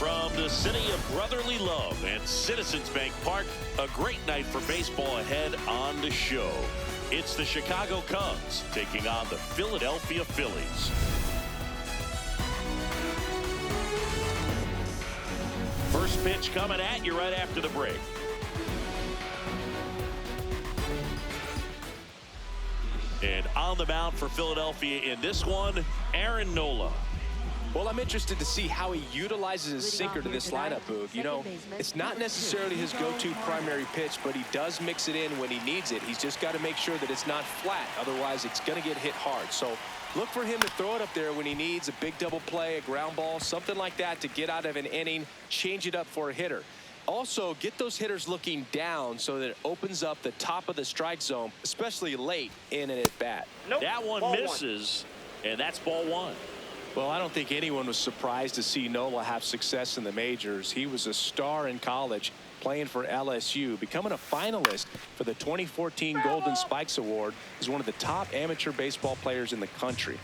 From the city of brotherly love and Citizens Bank Park, a great night for baseball ahead on the show. It's the Chicago Cubs taking on the Philadelphia Phillies. First pitch coming at you right after the break. And on the mound for Philadelphia in this one, Aaron Nola. Well, I'm interested to see how he utilizes his sinker to this lineup, Boog. You know, it's not necessarily his go-to primary pitch, but he does mix it in when he needs it. He's just got to make sure that it's not flat. Otherwise, it's going to get hit hard. So look for him to throw it up there when he needs a big double play, a ground ball, something like that to get out of an inning, change it up for a hitter. Also, get those hitters looking down so that it opens up the top of the strike zone, especially late in an at-bat. Nope. That one misses, and that's ball one. Well, I don't think anyone was surprised to see Nola have success in the majors. He was a star in college, playing for LSU, becoming a finalist for the 2014 Golden Spikes Award. He's one of the top amateur baseball players in the country.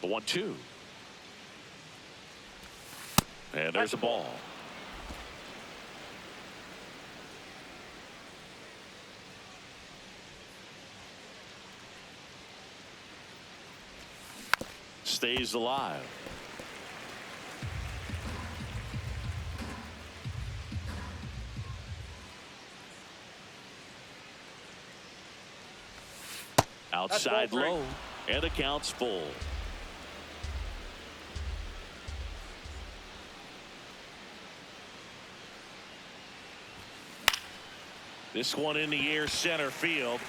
The 1-2. And there's a ball. Stays alive. Outside low, and the count's full. This one in the air, center field.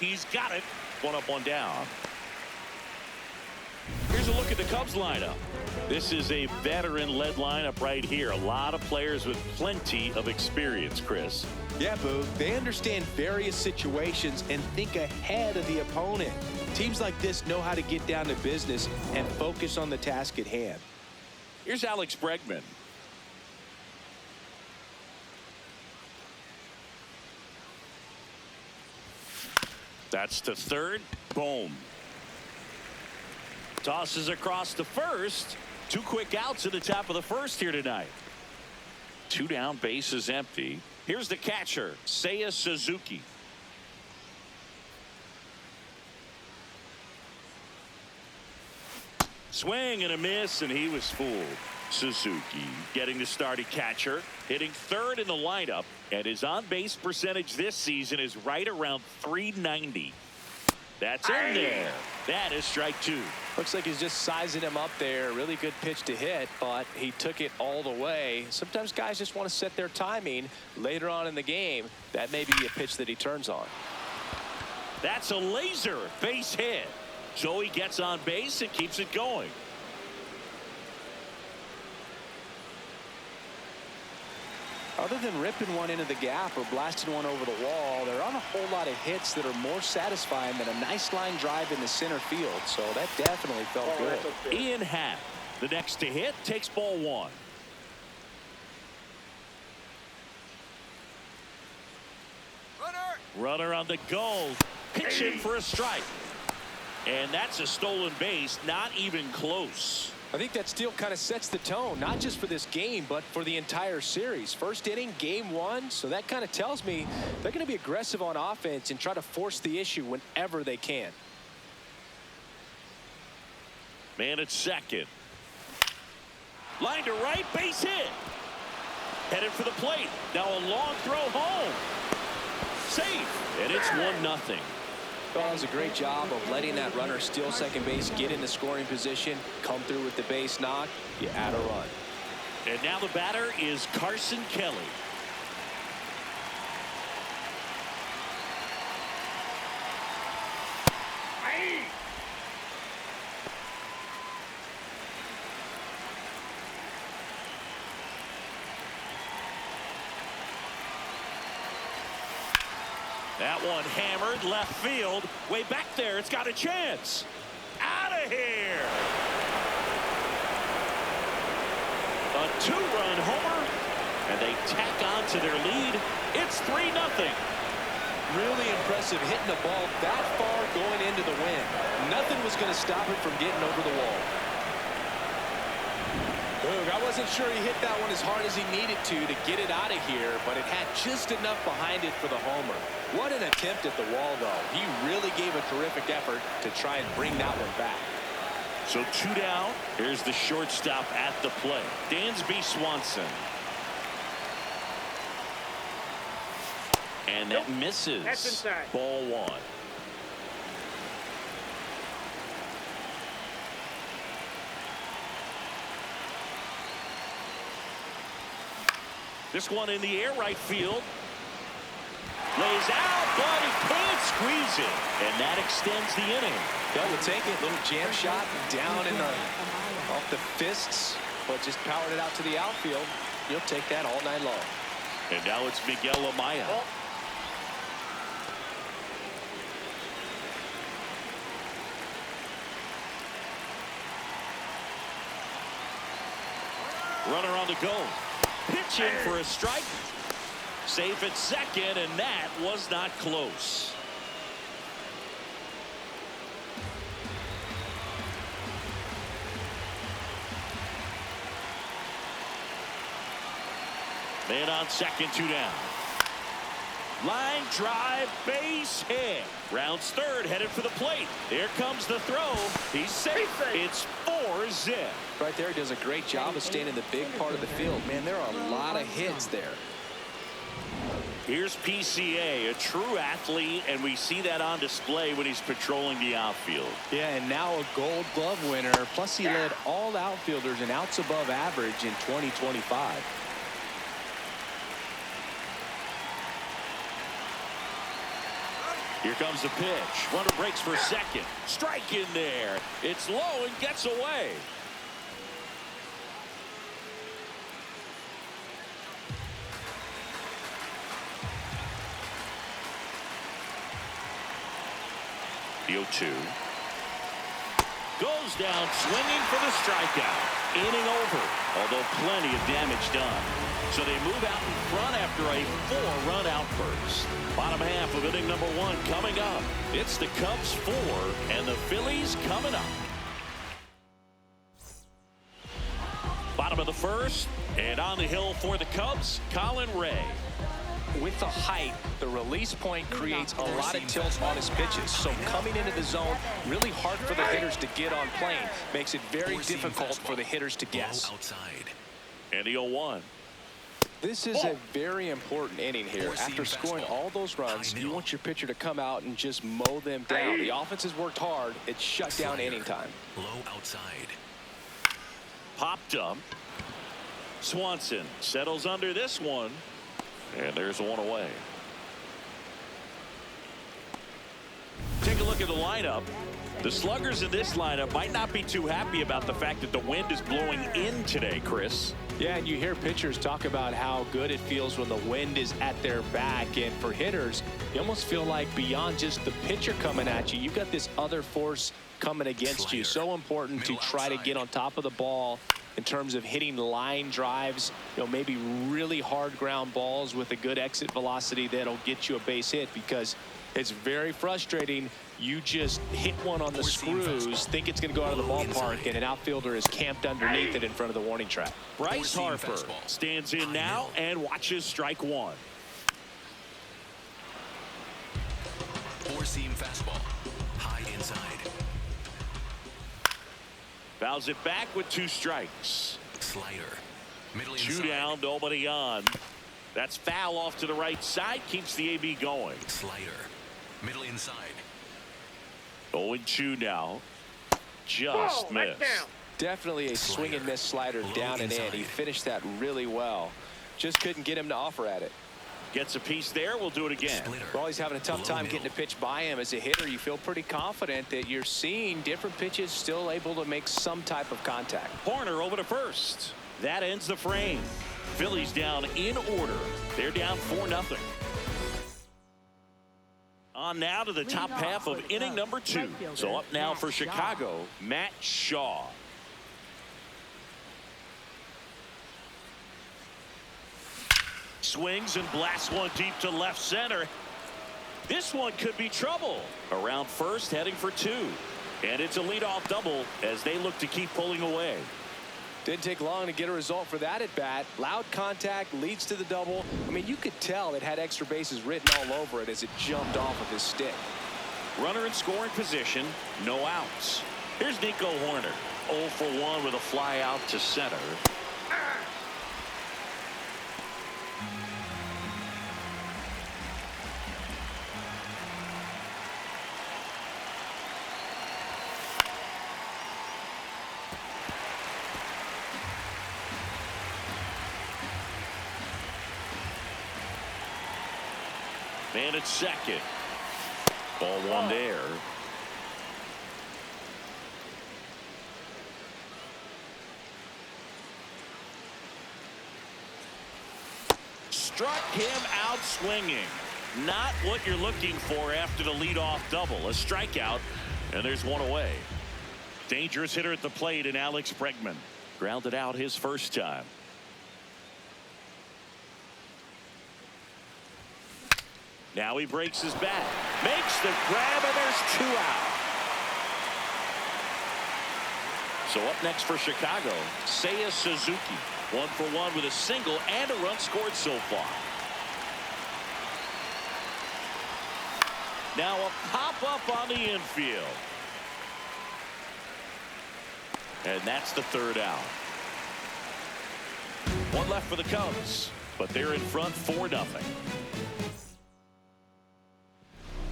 He's got it. One up, one down. Here's a look at the Cubs lineup. This is a veteran-led lineup right here. A lot of players with plenty of experience, Chris. Yeah, Boo. They understand various situations and think ahead of the opponent. Teams like this know how to get down to business and focus on the task at hand. Here's Alex Bregman. That's to third. Boom. Tosses across to first. 2 quick outs at the top of the first here tonight. 2 down, bases empty. Here's the catcher, Seiya Suzuki. Swing and a miss, and he was fooled. Suzuki getting the starting catcher, hitting third in the lineup, and his on-base percentage this season is right around .390. That's in there. That is strike 2. Looks like he's just sizing him up there. Really good pitch to hit, but he took it all the way. Sometimes guys just want to set their timing later on in the game. That may be a pitch that he turns on. That's a laser base hit. So he gets on base and keeps it going. Other than ripping one into the gap or blasting one over the wall, there aren't a whole lot of hits that are more satisfying than a nice line drive in the center field. So that definitely felt good. Ian Happ, the next to hit, takes ball 1. Runner on the goal. Pitching for a strike. And that's a stolen base. Not even close. I think that steal kind of sets the tone, not just for this game, but for the entire series. First inning, game 1. So that kind of tells me they're going to be aggressive on offense and try to force the issue whenever they can. Man at second. Line to right, base hit. Headed for the plate. Now a long throw home. Safe. And it's 1-0. Well, that was a great job of letting that runner steal second base, get into scoring position, come through with the base knock. You add a run. And now the batter is Carson Kelly. That one hammered left field. Way back there. It's got a chance. Out of here. A 2-run homer. And they tack on to their lead. It's 3-0. Really impressive hitting the ball that far going into the wind. Nothing was going to stop it from getting over the wall. Boog, I wasn't sure he hit that one as hard as he needed to get it out of here, but it had just enough behind it for the homer. What an attempt at the wall, though. He really gave a terrific effort to try and bring that one back. So 2 down. Here's the shortstop at the plate, Dansby Swanson. And that misses. That's inside. Ball 1. This one in the air, right field. Lays out, but he can't squeeze it. And that extends the inning. That would take it. Little jam shot down in the off the fists, but just powered it out to the outfield. You'll take that all night long. And now it's Miguel Amaya. Runner on the go. Pitching for a strike. Safe at second, and that was not close. Man on second, 2 down. Line drive, base hit. Rounds third, headed for the plate. Here comes the throw. He's safe. It's 4-zip. Right there, he does a great job of staying in the big part of the field. Man, there are a lot of hits there. Here's PCA, a true athlete, and we see that on display when he's patrolling the outfield. Yeah, and now a Gold Glove winner. Plus, he led all outfielders in outs above average in 2025. Here comes the pitch. Runner breaks for second. Strike in there. It's low and gets away. The 0-2. Goes down swinging for the strikeout. Inning over, although plenty of damage done. So they move out in front after a 4-run outburst. Bottom half of inning number 1 coming up. It's the Cubs 4 and the Phillies coming up. Bottom of the first, and on the hill for the Cubs, Colin Ray. With the height, the release point creates a lot of tilt on his pitches. So coming into the zone, really hard for the hitters to get on plane. Makes it very difficult for the hitters to guess. And the 0-1. This is a very important inning here. After scoring all those runs, you want your pitcher to come out and just mow them down. The offense has worked hard. It's shut down inning time. Low outside. Popped up. Swanson settles under this one. And there's one away. Take a look at the lineup. The sluggers in this lineup might not be too happy about the fact that the wind is blowing in today, Chris. Yeah, and you hear pitchers talk about how good it feels when the wind is at their back. And for hitters, you almost feel like beyond just the pitcher coming at you, you've got this other force coming against you. So important to try to get on top of the ball in terms of hitting line drives, maybe really hard ground balls with a good exit velocity that'll get you a base hit, because it's very frustrating. You just hit one on the screws, think it's going to go out of the ballpark, and an outfielder is camped underneath it in front of the warning track. Bryce Harper stands in now and watches strike 1. Four-seam fastball. High inside. Fouls it back with 2 strikes. Slider. Middle 2 inside. down, nobody on. That's foul off to the right side, keeps the AB going. Slider. Middle inside. 0-2 now. Just missed. Definitely a swing and miss slider down and in. He finished that really well. Just couldn't get him to offer at it. Gets a piece there. We'll do it again. Well, he's having a tough time getting a pitch by him. As a hitter, you feel pretty confident that you're seeing different pitches still able to make some type of contact. Horner over to first. That ends the frame. Phillies down in order. They're down 4-0. On now to the top half of inning number 2. So up now for Chicago, Matt Shaw. Swings and blasts one deep to left center. This one could be trouble. Around first, heading for 2. And it's a leadoff double as they look to keep pulling away. Didn't take long to get a result for that at bat. Loud contact leads to the double. I mean, you could tell it had extra bases written all over it as it jumped off of his stick. Runner in scoring position, no outs. Here's Nico Horner, 0 for 1 with a fly out to center. Man at second. Ball one there. Struck him out swinging. Not what you're looking for after the leadoff double. A strikeout, and there's one away. Dangerous hitter at the plate in Alex Bregman. Grounded out his first time. Now he breaks his bat. Makes the grab, and there's 2 out. So up next for Chicago, Seiya Suzuki. 1 for 1 with a single and a run scored so far. Now a pop-up on the infield. And that's the 3rd out. 1 left for the Cubs, but they're in front 4-0.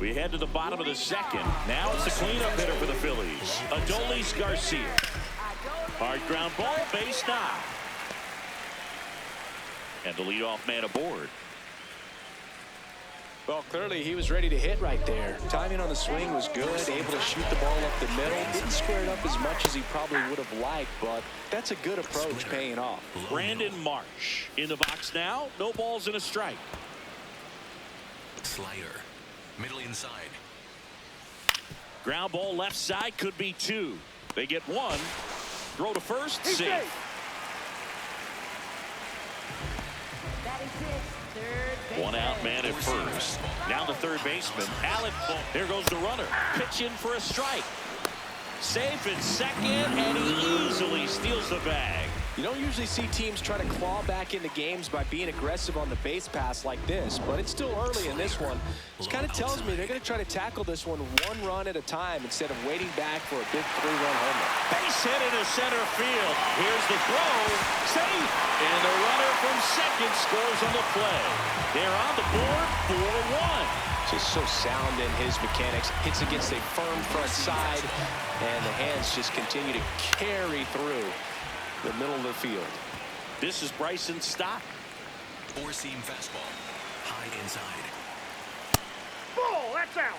We head to the bottom of the 2nd. Now it's the cleanup hitter for the Phillies, Adolis Garcia. Hard ground ball, base knock. And the leadoff man aboard. Well, clearly he was ready to hit right there. Timing on the swing was good, able to shoot the ball up the middle. Didn't square it up as much as he probably would have liked, but that's a good approach paying off. Brandon Marsh in the box now. No balls and a strike. Slider. Middle inside. Ground ball left side, could be 2. They get 1. Throw to first, safe. 1 out, man at first. Now the third baseman, Alec. There goes the runner. Pitch in for a strike. Safe at second, and he easily steals the bag. You don't usually see teams try to claw back into games by being aggressive on the base pass like this, but it's still early in this one. This kind of tells me they're going to try to tackle this one 1 run at a time instead of waiting back for a big 3-run homer. Base hit into center field. Here's the throw. Safe. And the runner from second scores on the play. They're on the board 4-1. Just so sound in his mechanics. Hits against a firm front side, and the hands just continue to carry through the middle of the field. This is Bryson Stott. 4-seam fastball. High inside. Ball, that's out.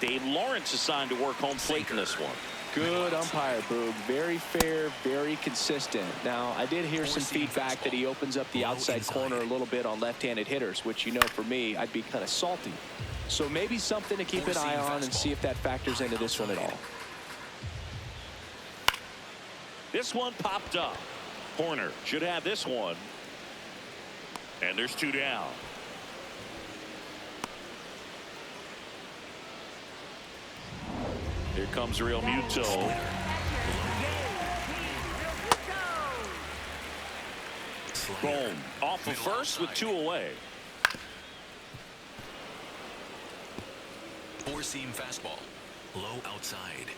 Dave Lawrence assigned to work home plate in this one. Good umpire, Boog. Very fair, very consistent. Now, I did hear some feedback that he opens up the outside corner a little bit on left-handed hitters, which, you know, for me, I'd be kind of salty. So maybe something to keep an eye on and see if that factors into this one at all. This one popped up. Horner should have this one. And there's 2 down. Here comes Real Muto. Boom. Off of first with 2 away. 4-seam fastball. Low outside.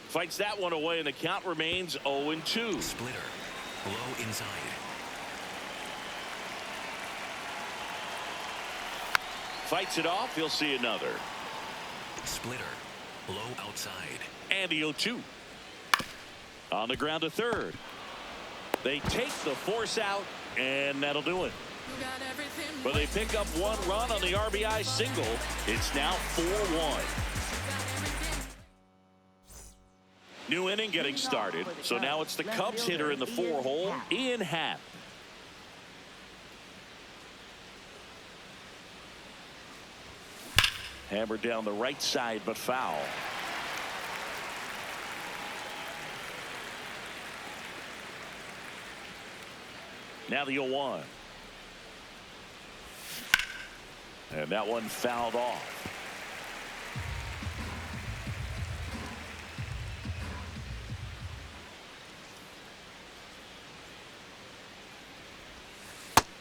Fights that one away, and the count remains 0-2. Splitter. Low inside. Fights it off. He'll see another. Splitter. Low outside. And the 0-2. On the ground to third. They take the force out, and that'll do it. But they pick up 1 run on the RBI single. It's now 4-1. New inning getting started. So now it's the Cubs hitter in the 4-hole, Ian Happ. Hammered down the right side, but foul. Now the 0-1. And that one fouled off.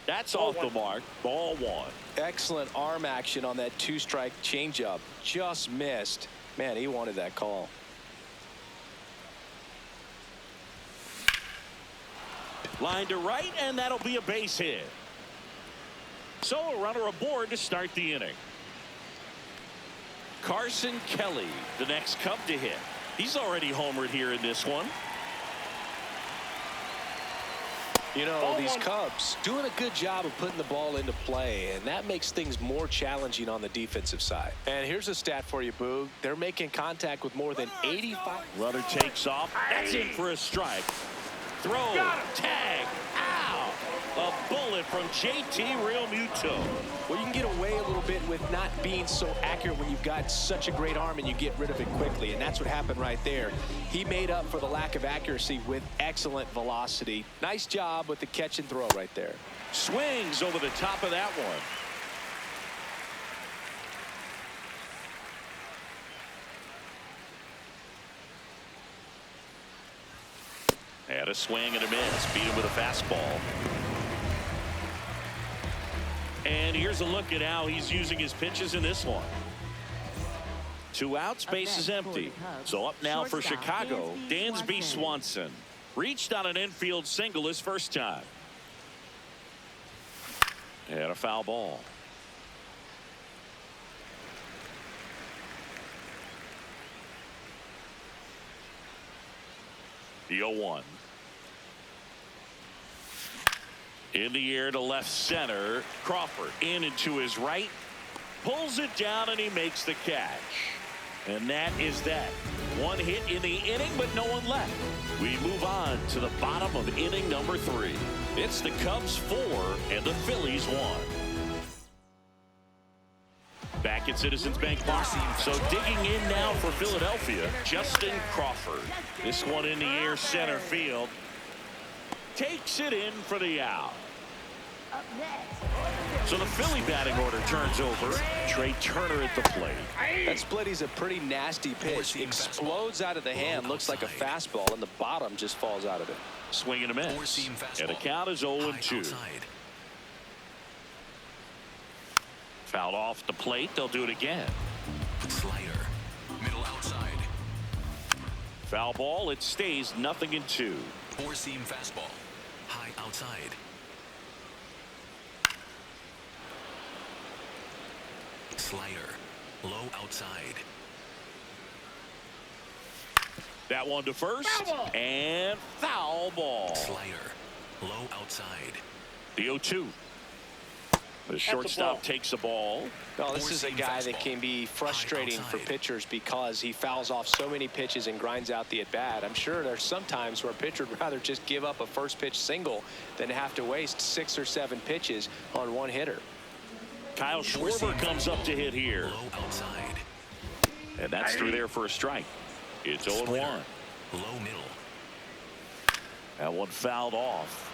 That's off the mark. Ball one. Excellent arm action on that two-strike changeup. Just missed. Man, he wanted that call. Line to right, and that'll be a base hit. So a runner aboard to start the inning. Carson Kelly, the next Cub to hit. He's already homered here in this one. You know, these Cubs doing a good job of putting the ball into play, and that makes things more challenging on the defensive side. And here's a stat for you, Boog. They're making contact with more than 85. Runner takes off. That's in for a strike. Throw, tag, ow! A bullet from JT Realmuto. Well, you can get away a little bit with not being so accurate when you've got such a great arm and you get rid of it quickly, and that's what happened right there. He made up for the lack of accuracy with excellent velocity. Nice job with the catch and throw right there. Swings over the top of that one. And a swing and a miss. Beat him with a fastball. And here's a look at how he's using his pitches in this one. 2 outs, base is empty. So up now for Chicago, Dansby Swanson. Reached on an infield single his first time. And a foul ball. The 0-1. In the air to left center. Crawford in and to his right. Pulls it down and he makes the catch. And that is that. 1 hit in the inning, but no one left. We move on to the bottom of inning number 3. It's the Cubs 4 and the Phillies 1. Back at Citizens Bank Park. So digging in now for Philadelphia, Justin Crawford. This one in the air center field. Takes it in for the out. So the Philly batting order turns over. Trey Turner at the plate. That splitty's a pretty nasty pitch. Explodes out of the hand. Looks like a fastball, and the bottom just falls out of it. Swing and a miss. And the count is 0-2. Fouled off the plate. They'll do it again. Slider. Middle outside. Foul ball. It stays 0-2. 4-seam fastball. High outside. Slider. Low outside. That one to first. And foul ball. Slider. Low outside. The 0-2. The shortstop takes the ball. Well, this is a guy that can be frustrating for pitchers because he fouls off so many pitches and grinds out the at-bat. I'm sure there's some times where a pitcher would rather just give up a first pitch single than have to waste 6 or 7 pitches on one hitter. Kyle Schwarber comes up to hit here. Low outside. And that's through there for a strike. It's 0-1. Low middle. That one fouled off.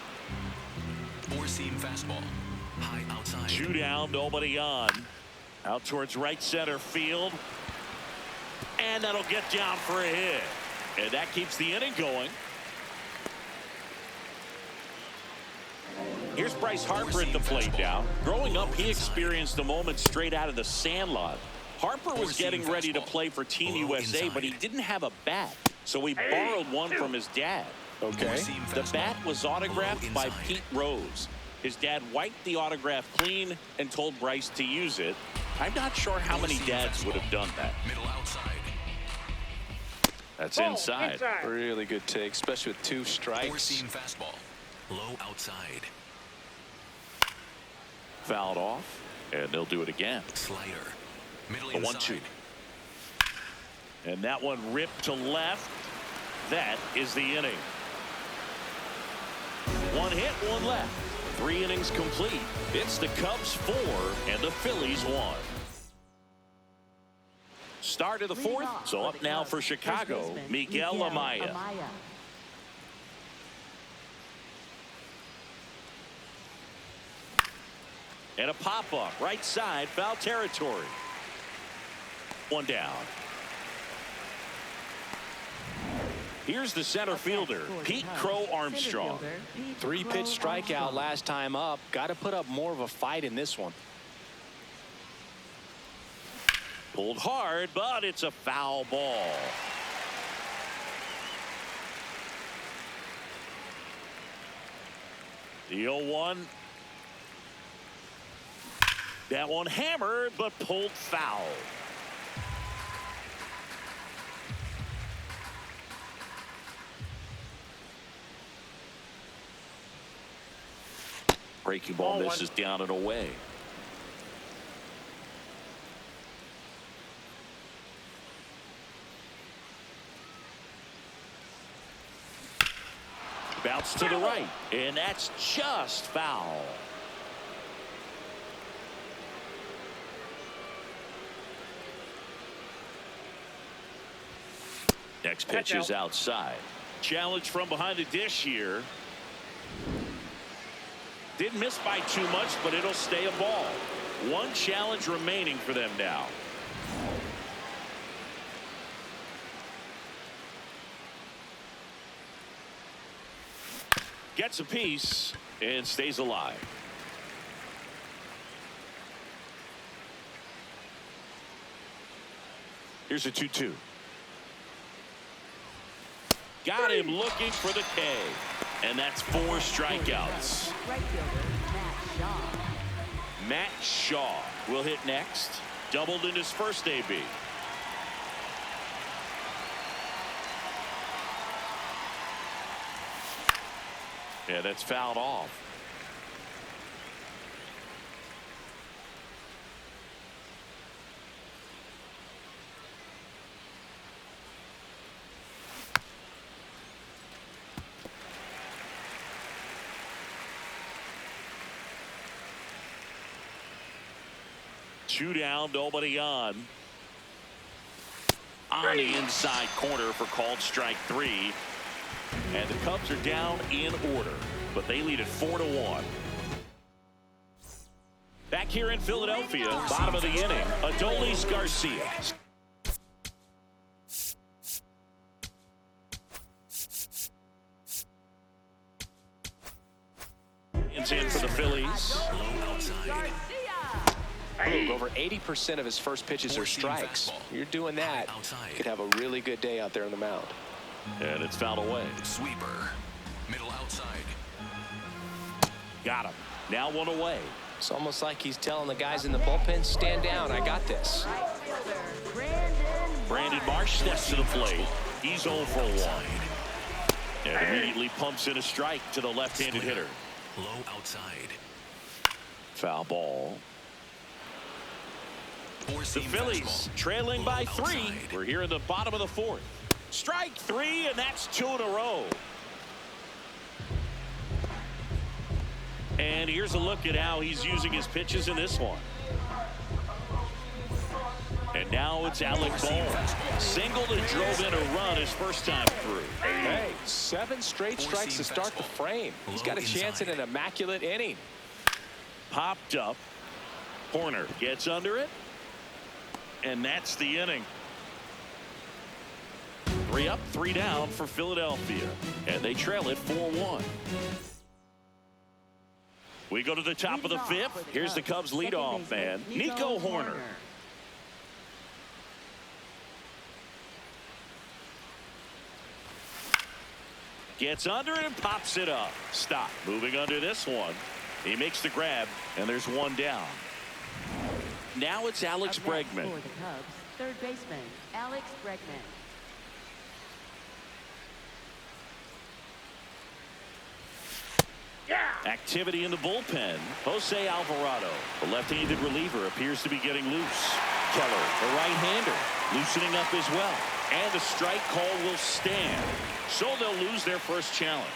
4-seam fastball. High outside. 2 down, nobody on. Out towards right center field. And that'll get down for a hit. And that keeps the inning going. Here's Bryce Harper at the plate now. Growing up, he experienced the moment straight out of the sandlot. Harper was getting ready to play for Team USA, but he didn't have a bat. So he borrowed one from his dad. Okay. The bat was autographed by Pete Rose. His dad wiped the autograph clean and told Bryce to use it. I'm not sure how many dads would have done that. Middle outside. That's inside. Really good take, especially with 2 strikes. 4-seam fastball. Low outside. Fouled off, and they'll do it again. Slider. Middle A inside. 1-2. And that one ripped to left. That is the inning. 1 hit, 1 left. 3 innings complete. It's the Cubs 4 and the Phillies 1. Start of the 4th. So up now for Chicago, Miguel Amaya. And a pop-up right side, foul territory. 1 down. Here's the center fielder, Pete Crow Armstrong. 3-pitch strikeout last time up. Got to put up more of a fight in this one. Pulled hard, but it's a foul ball. The 0-1. That one hammered, but pulled foul. Breaking ball misses down and away. Bounce to the right, and that's just foul. Next pitch is outside. Challenge from behind the dish here. Didn't miss by too much, but it'll stay a ball. One challenge remaining for them now. Gets a piece and stays alive. Here's a 2-2. Got him looking for the K. And that's 4 strikeouts. Matt Shaw will hit next. Doubled in his first AB. Yeah, that's fouled off. Two down, nobody on. On the inside corner for called strike 3. And the Cubs are down in order, but they lead it 4-1. Back here in Philadelphia, bottom of the inning, Adolis Garcia. It's in for the Phillies. Over 80% of his first pitches are strikes. You're doing that, you could have a really good day out there on the mound. And it's fouled away. Sweeper. Middle outside. Got him. Now one away. It's almost like he's telling the guys in the bullpen, stand down, I got this. Brandon Marsh steps to the plate. He's 0 for 1. And immediately pumps in a strike to the left-handed hitter. Low outside. Foul ball. The Phillies trailing by 3. We're here in the bottom of the 4th. Strike 3, and that's 2 in a row. And here's a look at how he's using his pitches in this one. And now it's Alec Bohm. Singled and drove in a run his first time through. Hey, 7 straight strikes to start the frame. He's got a chance in an immaculate inning. Popped up. Horner gets under it. And that's the inning. 3 up, 3 down for Philadelphia. And they trail it 4-1. We go to the top of the 5th. Here's the Cubs leadoff man, Nico Horner. Gets under it and pops it up. Stop. Moving under this one. He makes the grab, and there's 1 down. Now it's Alex Bregman. For the Cubs, third baseman, Alex Bregman. Activity in the bullpen. Jose Alvarado, the left-handed reliever, appears to be getting loose. Keller, the right-hander, loosening up as well. And the strike call will stand. So they'll lose their first challenge.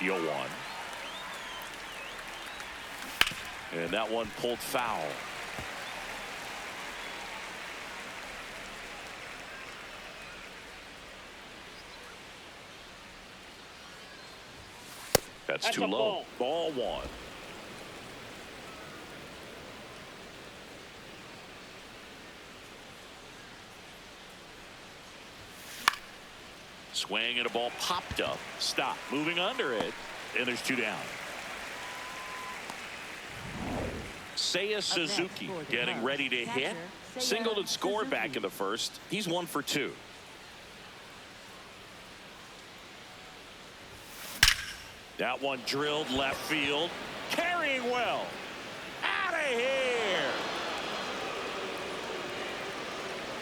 0-1. And that one pulled foul. That's too low. Ball 1. Swing and a ball popped up. Stop. Moving under it. And there's 2 down. Seiya Suzuki getting ready to hit. Singled and scored back in the first. He's 1 for 2. That one drilled left field. Carrying well. Out of here.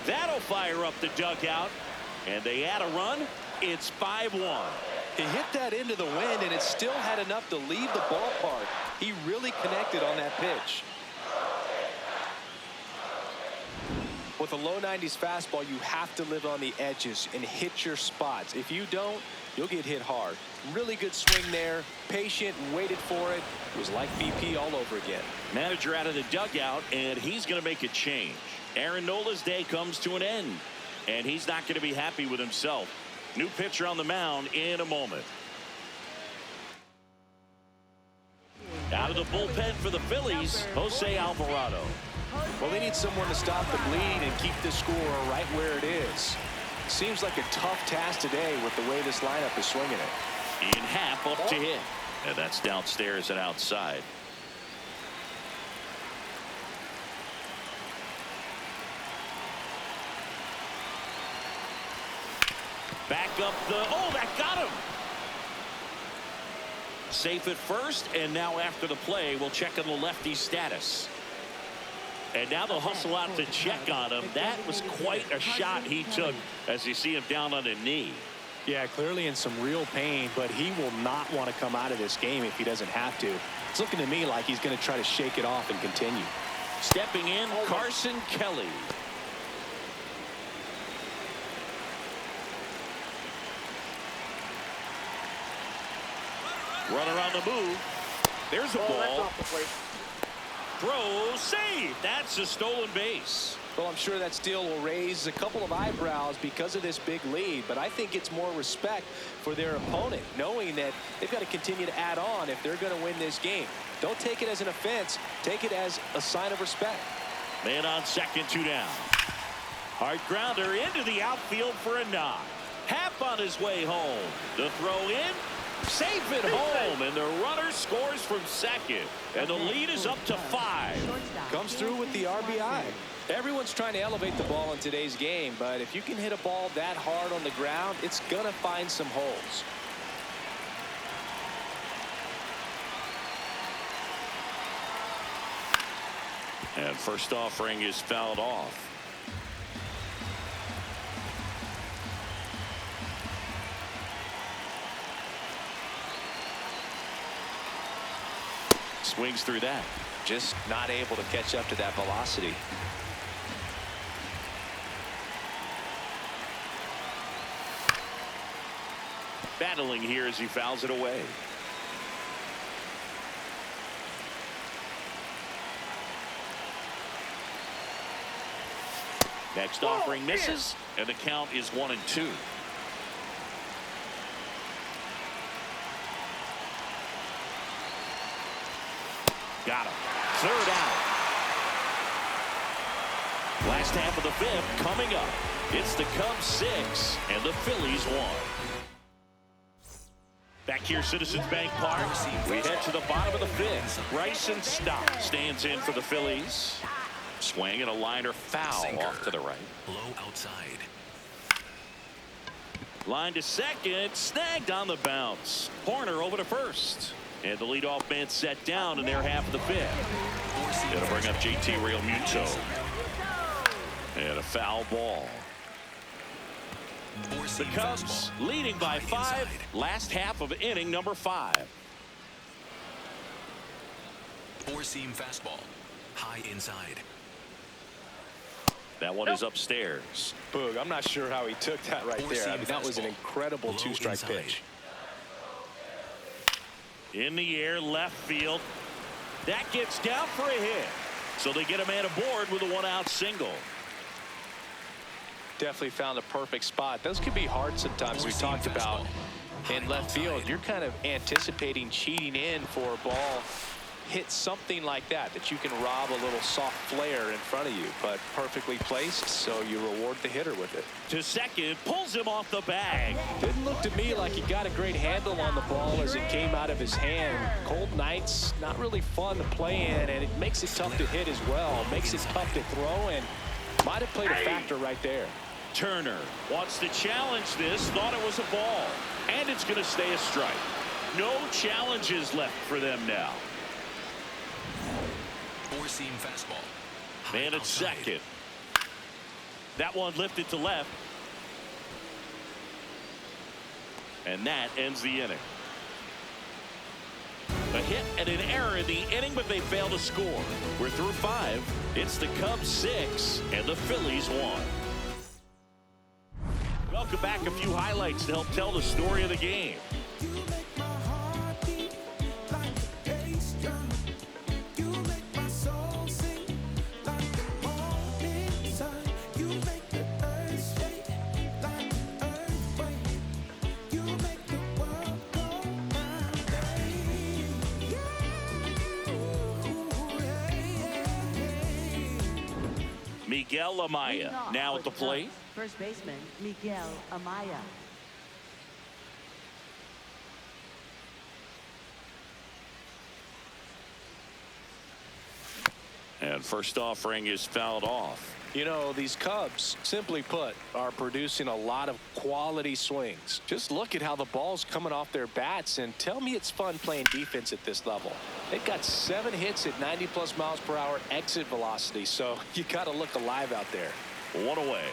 That'll fire up the dugout. And they add a run. It's 5-1. He hit that into the wind, and it still had enough to leave the ballpark. He really connected on that pitch. With a low 90s fastball, you have to live on the edges and hit your spots. If you don't, you'll get hit hard. Really good swing there. Patient, waited for it. It was like BP all over again. Manager out of the dugout, and he's going to make a change. Aaron Nola's day comes to an end, and he's not going to be happy with himself. New pitcher on the mound in a moment. Out of the bullpen for the Phillies, Jose Alvarado. Well, they need someone to stop the bleed and keep the score right where it is. Seems like a tough task today with the way this lineup is swinging it. In half up to hit. And that's downstairs and outside. Back up the, oh, that got him. Safe at first, and now after the play, we'll check on the lefty's status. And now they'll hustle out to check on him. That was quite a shot he took as you see him down on a knee. Yeah, clearly in some real pain, but he will not want to come out of this game if he doesn't have to. It's looking to me like he's going to try to shake it off and continue. Stepping in, Carson Kelly. Runner on the move. There's a ball. Throw, save. That's a stolen base. Well, I'm sure that steal will raise a couple of eyebrows because of this big lead, but I think it's more respect for their opponent, knowing that they've got to continue to add on if they're going to win this game. Don't take it as an offense. Take it as a sign of respect. Man on second, 2 down. Hard grounder into the outfield for a knock. Hap on his way home. The throw in. Safe at home, and the runner scores from second, and the lead is up to 5. Comes through with the RBI. Everyone's trying to elevate the ball in today's game, but if you can hit a ball that hard on the ground, it's gonna find some holes. And first offering is fouled off. Swings through that. Just not able to catch up to that velocity. Battling here as he fouls it away. Next offering misses, and the count is 1-2. Got him. Third out. Last half of the 5th coming up. It's the Cubs 6 and the Phillies 1. Back here, Citizens Bank Park. We head to the bottom of the 5th. Bryson Stott stands in for the Phillies. Swing and a liner foul off to the right. Low outside. Line to second. Snagged on the bounce. Horner over to first. And the leadoff man set down in their half of the 5th. Going to bring up JT Realmuto. And a foul ball. The Cubs leading by 5. Last half of inning number 5. Four-seam fastball. High inside. That one is upstairs. Boog, I'm not sure how he took that right there. I mean, that was an incredible Low two-strike inside. pitch. In the air, left field. That gets down for a hit. So they get a man aboard with a 1-out single. Definitely found a perfect spot. Those can be hard sometimes. We talked about in left field. You're kind of anticipating cheating in for a ball hit something like that you can rob a little soft flare in front of you, but perfectly placed, so you reward the hitter with it. To second, pulls him off the bag. Didn't look to me like he got a great handle on the ball as it came out of his hand. Cold nights, not really fun to play in, and it makes it tough to hit as well. Makes it tough to throw, and might have played a factor right there. Turner wants to challenge this, thought it was a ball, and it's going to stay a strike. No challenges left for them now. Four-seam fastball. Man at second. That one lifted to left. And that ends the inning. A hit and an error in the inning, but they fail to score. We're through 5. It's the Cubs 6 and the Phillies 1. Welcome back. A few highlights to help tell the story of the game. Miguel Amaya now at the plate. First baseman Miguel Amaya. And first offering is fouled off. You know, these Cubs, simply put, are producing a lot of quality swings. Just look at how the ball's coming off their bats, and tell me it's fun playing defense at this level. They've got 7 hits at 90+ miles per hour exit velocity, so you got to look alive out there. 1 away.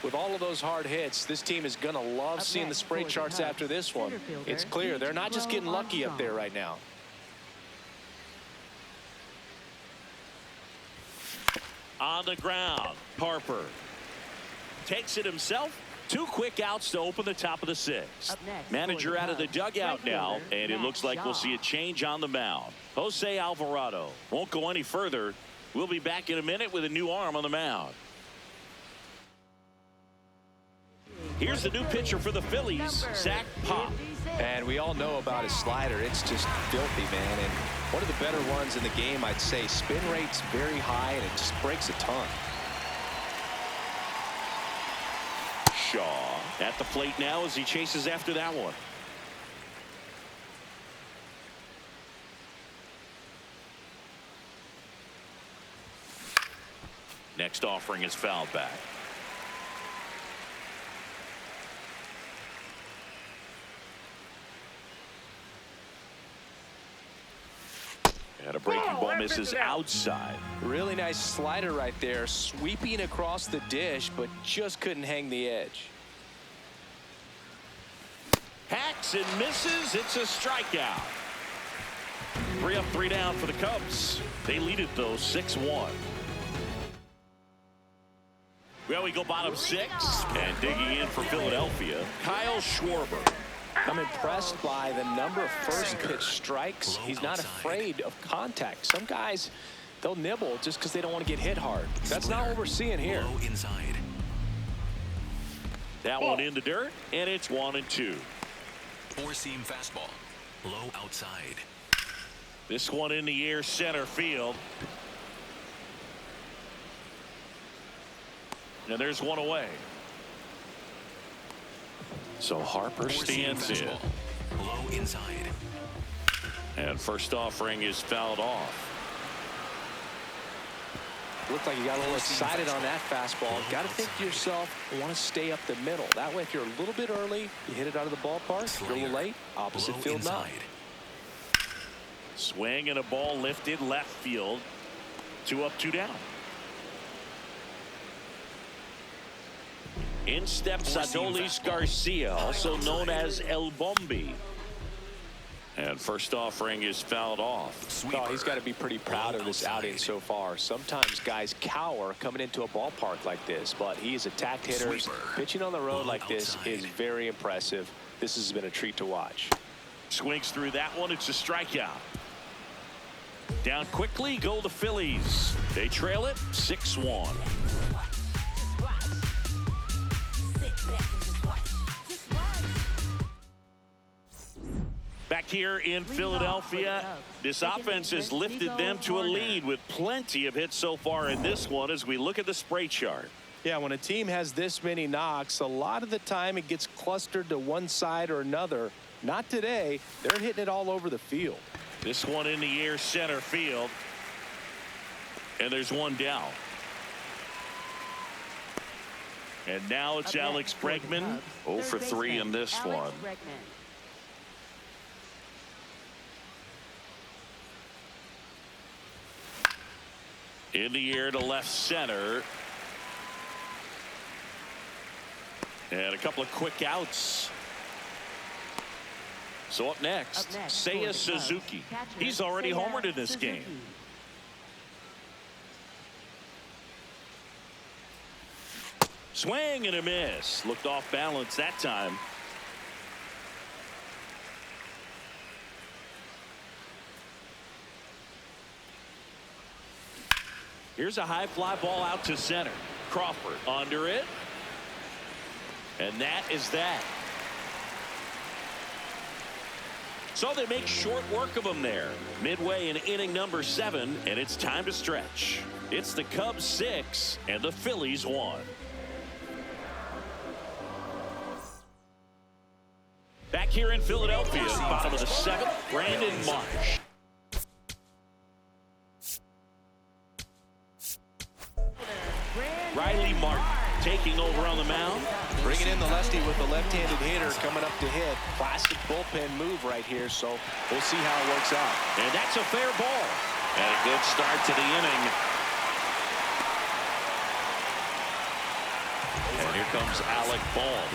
With all of those hard hits, this team is going to love seeing the spray charts after this one. It's clear they're not just getting lucky up there right now. On the ground, Harper takes it himself. 2 quick outs to open the top of the 6th. Manager out of the dugout now, and it looks like we'll see a change on the mound. Jose Alvarado won't go any further. We'll be back in a minute with a new arm on the mound. Here's the new pitcher for the Phillies, Zach Pop. And we all know about his slider. It's just filthy, man. And one of the better ones in the game, I'd say. Spin rate's very high, and it just breaks a ton. Shaw at the plate now as he chases after that one. Next offering is fouled back. And a breaking ball misses outside. Really nice slider right there, sweeping across the dish, but just couldn't hang the edge. Hacks and misses. It's a strikeout. 3 up, 3 down for the Cubs. They lead it though 6-1. Well, we go bottom 6, and digging in for Philadelphia, Kyle Schwarber. I'm impressed by the number of first pitch strikes. He's not afraid of contact. Some guys, they'll nibble just because they don't want to get hit hard. That's not what we're seeing here. Low inside. That one in the dirt, and it's 1-2. Four-seam fastball. Low outside. This one in the air center field. And there's one away. So Harper stands in. Low inside. And first offering is fouled off. Looked like you got a little excited on that fastball. Got to think to yourself, want to stay up the middle. That way, if you're a little bit early, you hit it out of the ballpark. If you're a little late, opposite field now. Swing and a ball lifted left field. 2 up, 2 down. In steps Adolis Garcia, also known as El Bombi. And first offering is fouled off. Oh, he's got to be pretty proud of this outing so far. Sometimes guys cower coming into a ballpark like this, but he has attacked hitters. Pitching on the road like this is very impressive. This has been a treat to watch. Swings through that one. It's a strikeout. Down quickly go the Phillies. They trail it 6-1. Back here in Philadelphia, this offense has lifted them to a lead with plenty of hits so far in this one as we look at the spray chart. Yeah, when a team has this many knocks, a lot of the time it gets clustered to one side or another. Not today. They're hitting it all over the field. This one in the air, center field. And there's one down. And now it's Alex Bregman. 0 for 3 in this one. In the air to left center. And a couple of quick outs. So up next, Seiya Suzuki. He's already homered in this game. Swing and a miss. Looked off balance that time. Here's a high fly ball out to center. Crawford under it. And that is that. So they make short work of him there. Midway in inning number 7, and it's time to stretch. It's the Cubs 6 and the Phillies 1. Back here in Philadelphia, bottom of the 7th, Brandon Marsh. Riley Martin taking over on the mound. Bringing in the lefty with the left-handed hitter coming up to hit. Classic bullpen move right here, so we'll see how it works out. And that's a fair ball. And a good start to the inning. And here comes Alec Bohm.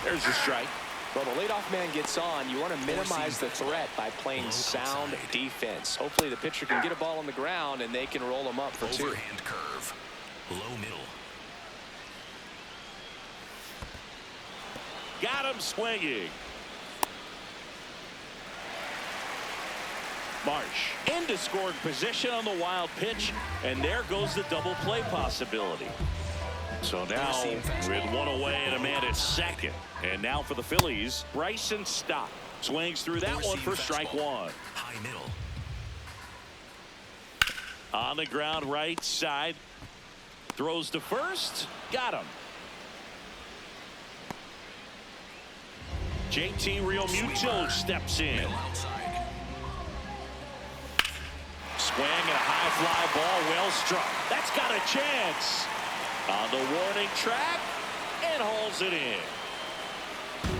There's a strike. Well, the leadoff man gets on. You want to minimize the threat by playing sound defense. Hopefully the pitcher can get a ball on the ground and they can roll him up for 2. Overhand curve. Low middle. Got him swinging. Marsh into scoring position on the wild pitch, and there goes the double play possibility. So now with one away and a man at second. And now for the Phillies, Bryson Stott swings through that one for strike 1. High middle. On the ground right side. Throws to first. Got him. JT Realmuto steps in. Outside. Swing and a high fly ball, well struck. That's got a chance. On the warning track and hauls it in.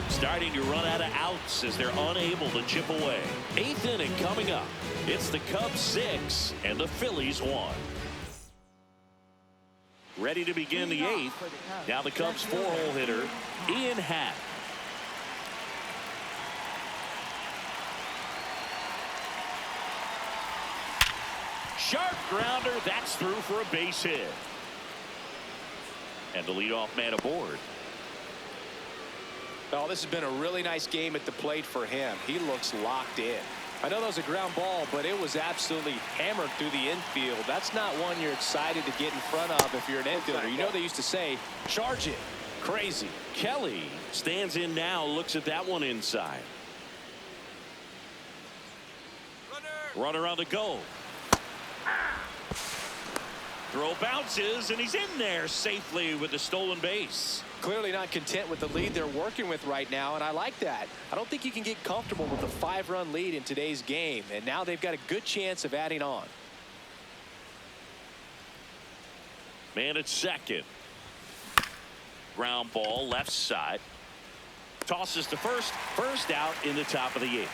Starting to run out of outs as they're unable to chip away. 8th inning coming up. It's the Cubs 6 and the Phillies 1. Ready to begin the 8th. Now the Cubs 4-hole hitter, Ian Happ. Sharp grounder. That's through for a base hit. And the leadoff man aboard. Oh, this has been a really nice game at the plate for him. He looks locked in. I know that was a ground ball, but it was absolutely hammered through the infield. That's not one you're excited to get in front of if you're an infielder. You know they used to say, charge it. Crazy. Kelly stands in now, looks at that one inside. Runner on the go. Throw bounces, and he's in there safely with the stolen base. Clearly not content with the lead they're working with right now, and I like that. I don't think you can get comfortable with a 5-run lead in today's game, and now they've got a good chance of adding on. Man at second. Ground ball left side. Tosses to first. First out in the top of the 8th.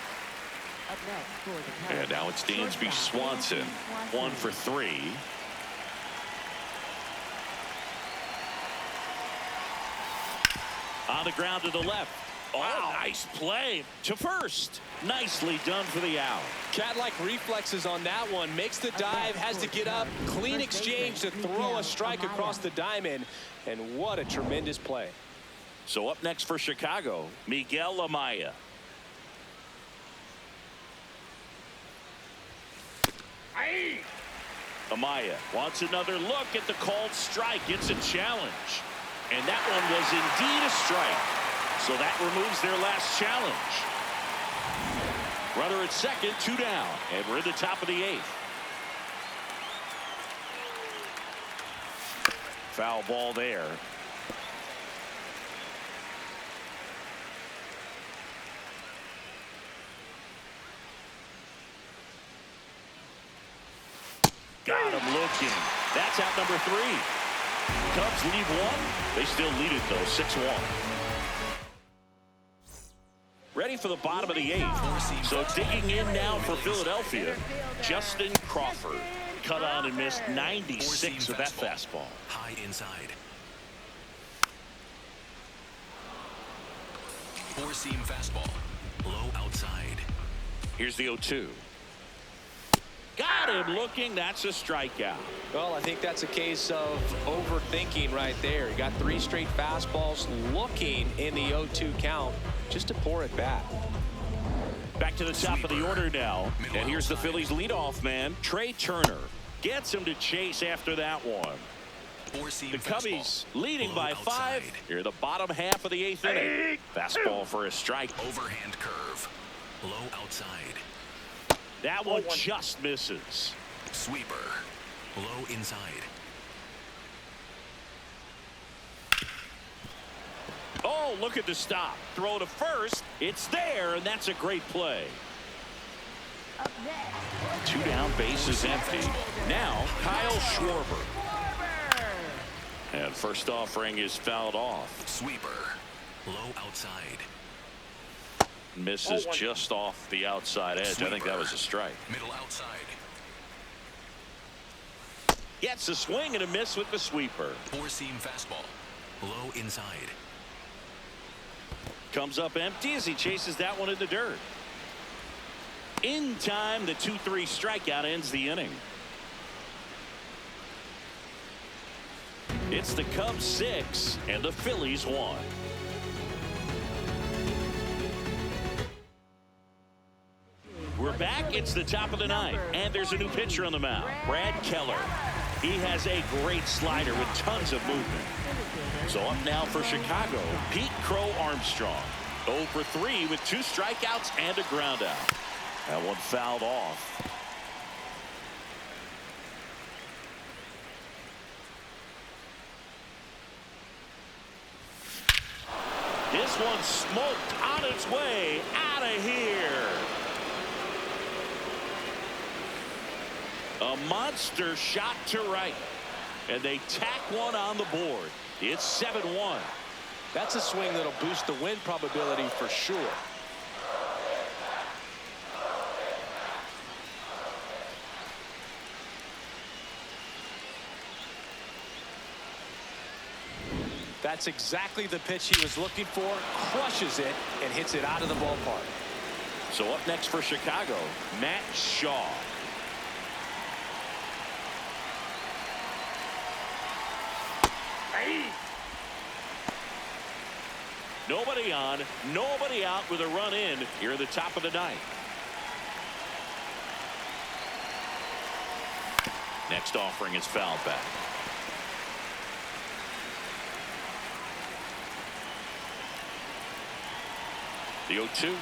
And now it's Dansby Swanson. 1 for 3. On the ground to the left. Oh, nice play to first. Nicely done for the out. Cat-like reflexes on that one. Makes the dive, has to get up. Clean exchange to throw a strike across the diamond. And what a tremendous play. So up next for Chicago, Miguel Amaya. Amaya wants another look at the called strike. It's a challenge. And that one was indeed a strike. So that removes their last challenge. Runner at second, 2 down, and we're in the top of the 8th. Foul ball there. Got him looking. That's out number 3. Cubs lead 1. They still lead it, though, 6-1. Ready for the bottom of the 8th. So digging in now for Philadelphia, Justin Crawford. Cut on and missed 96 of that fastball. High inside. Four-seam fastball. Low outside. Here's the 0-2. Got him looking. That's a strikeout. Well, I think that's a case of overthinking right there. He got 3 straight fastballs looking in the 0-2 count just to pour it back. Back to the top of the order now. And here's the Phillies leadoff man, Trey Turner. Gets him to chase after that one. The Cubbies leading by 5 here, the bottom half of the 8th inning. Fastball for a strike. Overhand curve. Low outside. That one just misses. Sweeper. Low inside. Oh, look at the stop. Throw to first. It's there, and that's a great play. 2 down, base is empty. Now, Kyle Schwarber. And first offering is fouled off. Sweeper. Low outside. Misses just off the outside edge. Sweeper. I think that was a strike. Middle outside. Gets a swing and a miss with the sweeper. Four-seam fastball. Low inside. Comes up empty as he chases that one in the dirt. In time, the 2-3 strikeout ends the inning. It's the Cubs 6 and the Phillies 1. We're back. It's the top of the 9th, and there's a new pitcher on the mound, Brad Keller. He has a great slider with tons of movement. So up now for Chicago, Pete Crow Armstrong. 0 for 3 with 2 strikeouts and a ground out. That one fouled off. This one smoked on its way out of here. A monster shot to right. And they tack one on the board. It's 7-1. That's a swing that'll boost the win probability for sure. That's exactly the pitch he was looking for. Crushes it and hits it out of the ballpark. So up next for Chicago, Matt Shaw. Nobody on, nobody out with a run in here at the top of the 9th. Next offering is fouled back. The 0-2.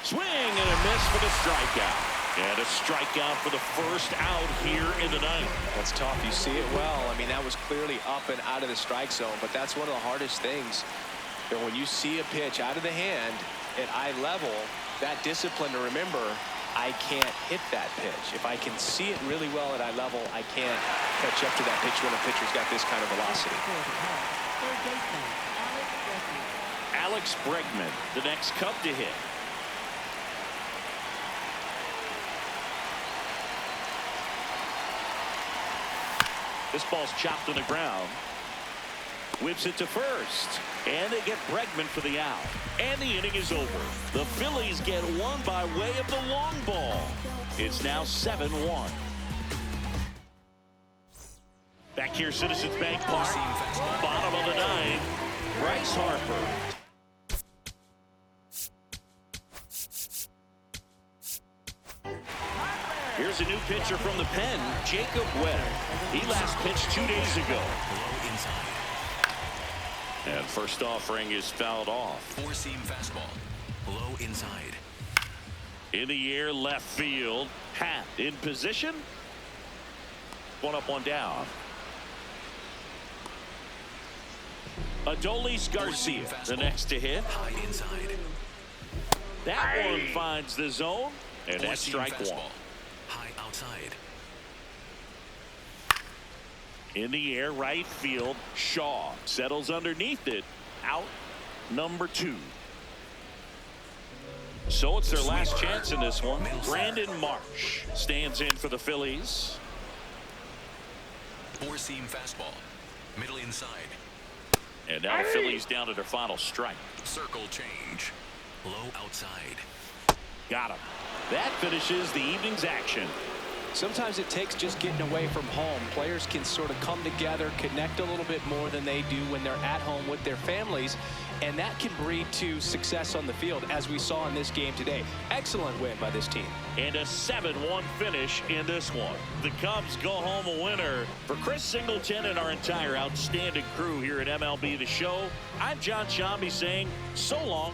Swing and a miss for the strikeout. And a strikeout for the first out here in the 9th. That's tough. You see it well. I mean, that was clearly up and out of the strike zone, but that's one of the hardest things. And when you see a pitch out of the hand at eye level, that discipline to remember, I can't hit that pitch. If I can see it really well at eye level, I can't catch up to that pitch when a pitcher's got this kind of velocity. Alex Bregman, the next Cub to hit. This ball's chopped on the ground. Whips it to first. And they get Bregman for the out. And the inning is over. The Phillies get one by way of the long ball. It's now 7-1. Back here, Citizens Bank Park. Bottom of the 9th. Bryce Harper. Here's a new pitcher from the pen, Jacob Webb. He last pitched 2 days ago. Low inside. And first offering is fouled off. Four-seam fastball. Low inside. In the air, left field. Hat in position. One up, one down. Adolis Garcia, the next to hit. High inside. That one finds the zone, and that's strike Fastball. one. High outside. In the air, right field. Shaw settles underneath it. Out number 2. So it's their last chance in this one. Brandon Marsh stands in for the Phillies. Four-seam fastball. Middle inside. And now the Phillies down to their final strike. Circle change. Low outside. Got him. That finishes the evening's action. Sometimes it takes just getting away from home. Players can sort of come together, connect a little bit more than they do when they're at home with their families, and that can breed to success on the field, as we saw in this game today. Excellent win by this team. And a 7-1 finish in this one. The Cubs go home a winner. For Chris Singleton and our entire outstanding crew here at MLB The Show, I'm John Shambi saying so long.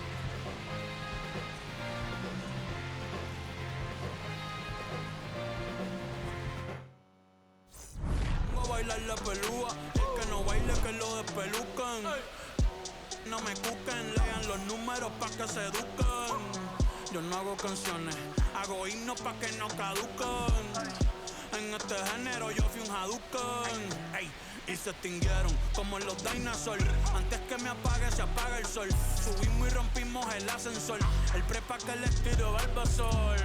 Bailar la pelúa, el que no baile que lo despelucan. No me cuquen, lean los números pa' que se eduquen. Yo no hago canciones, hago himnos pa' que no caduquen. En este género yo fui un Hadouken. Ey, y se extinguieron como los dinosaurs. Antes que me apague, se apaga el sol. Subimos y rompimos el ascensor. El prepa que les tiro Barbasol.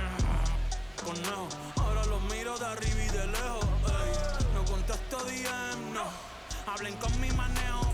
Conejo, ahora los miro de arriba y de lejos. Ey, no contesto DM, no. Hablen con mi manejo.